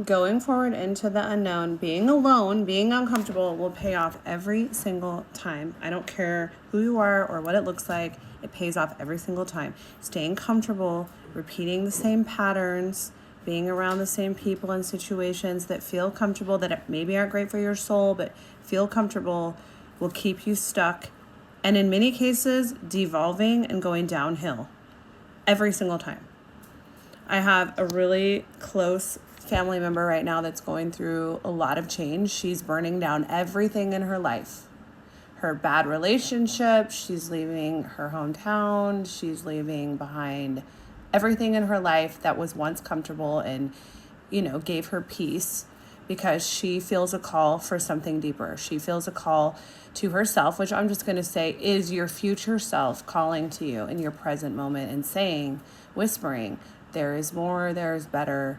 Going forward into the unknown, being alone, being uncomfortable will pay off every single time. I don't care who you are or what it looks like. It pays off every single time. Staying comfortable, repeating the same patterns, being around the same people and situations that feel comfortable, that maybe aren't great for your soul, but feel comfortable, will keep you stuck. And in many cases, devolving and going downhill every single time. I have a really close family member right now that's going through a lot of change. She's burning down everything in her life. Her bad relationship, she's leaving her hometown, she's leaving behind everything in her life that was once comfortable and, gave her peace, because she feels a call for something deeper. She feels a call to herself, which I'm just going to say is your future self calling to you in your present moment and saying, whispering, there is more, there is better.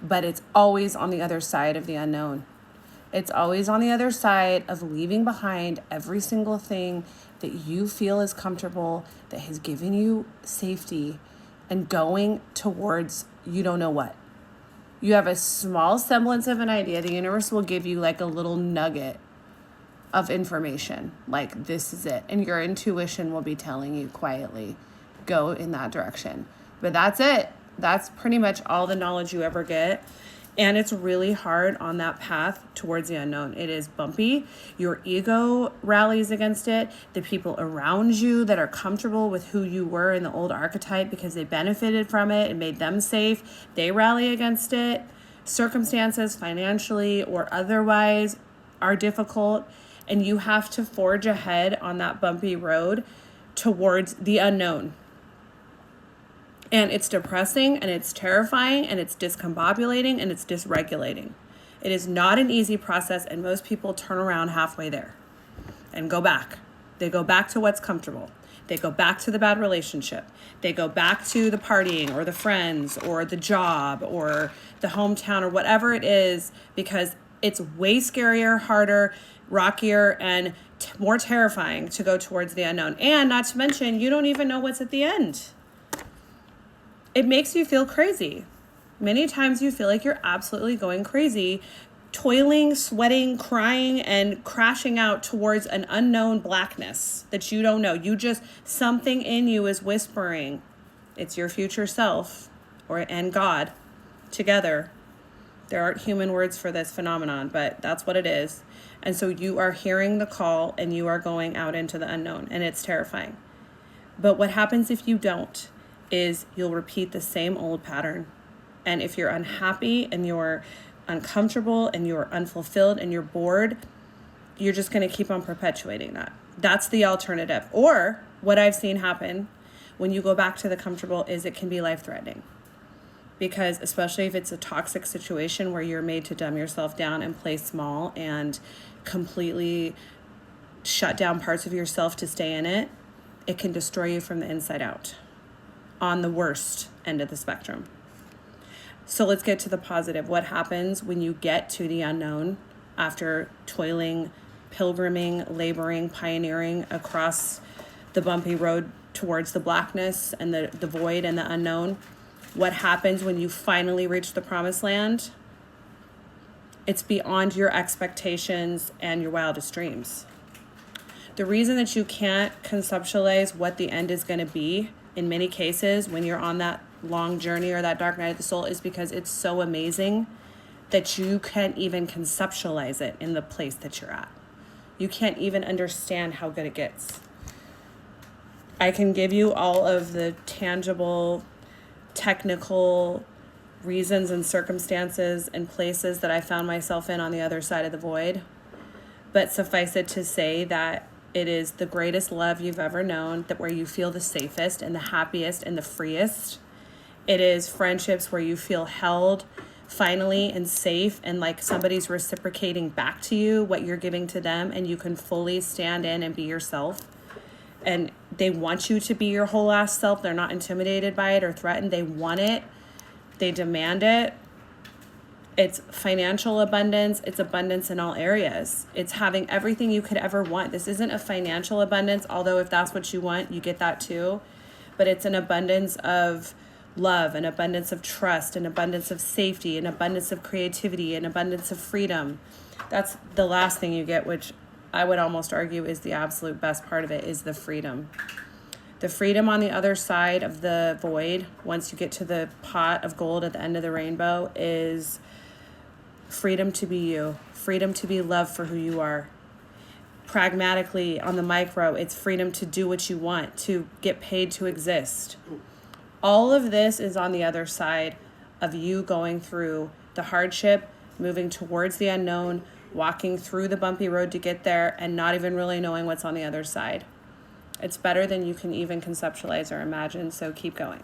But it's always on the other side of the unknown. It's always on the other side of leaving behind every single thing that you feel is comfortable, that has given you safety, and going towards you don't know what. You have a small semblance of an idea. The universe will give you like a little nugget of information, like this is it. And your intuition will be telling you quietly, go in that direction. But that's it. That's pretty much all the knowledge you ever get. And it's really hard on that path towards the unknown. It is bumpy. Your ego rallies against it. The people around you that are comfortable with who you were in the old archetype because they benefited from it and made them safe, they rally against it. Circumstances, financially or otherwise, are difficult. And you have to forge ahead on that bumpy road towards the unknown. And it's depressing, and it's terrifying, and it's discombobulating, and it's dysregulating. It is not an easy process, and most people turn around halfway there and go back. They go back to what's comfortable. They go back to the bad relationship. They go back to the partying or the friends or the job or the hometown or whatever it is, because it's way scarier, harder, rockier, and more terrifying to go towards the unknown. And not to mention, you don't even know what's at the end. It makes you feel crazy. Many times you feel like you're absolutely going crazy, toiling, sweating, crying, and crashing out towards an unknown blackness that you don't know. Something in you is whispering. It's your future self and God together. There aren't human words for this phenomenon, but that's what it is. And so you are hearing the call and you are going out into the unknown, and it's terrifying. But what happens if you don't is you'll repeat the same old pattern. And if you're unhappy and you're uncomfortable and you're unfulfilled and you're bored, you're just going to keep on perpetuating that. That's the alternative. Or what I've seen happen when you go back to the comfortable is it can be life-threatening. Because especially if it's a toxic situation where you're made to dumb yourself down and play small and completely shut down parts of yourself to stay in it, it can destroy you from the inside out on the worst end of the spectrum. So let's get to the positive. What happens when you get to the unknown after toiling, pilgriming, laboring, pioneering across the bumpy road towards the blackness and the void and the unknown? What happens when you finally reach the promised land? It's beyond your expectations and your wildest dreams. The reason that you can't conceptualize what the end is going to be in many cases when you're on that long journey or that dark night of the soul is because it's so amazing that you can't even conceptualize it in the place that you're at. You can't even understand how good it gets. I can give you all of the tangible, technical reasons and circumstances and places that I found myself in on the other side of the void. But suffice it to say that it is the greatest love you've ever known, that where you feel the safest and the happiest and the freest. It is friendships where you feel held finally and safe and like somebody's reciprocating back to you what you're giving to them, and you can fully stand in and be yourself. And they want you to be your whole ass self. They're not intimidated by it or threatened. They want it. They demand it. It's financial abundance. It's abundance in all areas. It's having everything you could ever want. This isn't a financial abundance, although if that's what you want, you get that too. But it's an abundance of love, an abundance of trust, an abundance of safety, an abundance of creativity, an abundance of freedom. That's the last thing you get, which I would almost argue is the absolute best part of it, is the freedom. The freedom on the other side of the void, once you get to the pot of gold at the end of the rainbow, is freedom to be you, freedom to be loved for who you are. Pragmatically, on the micro, it's freedom to do what you want, to get paid to exist. All of this is on the other side of you going through the hardship, moving towards the unknown, walking through the bumpy road to get there, and not even really knowing what's on the other side. It's better than you can even conceptualize or imagine, so keep going.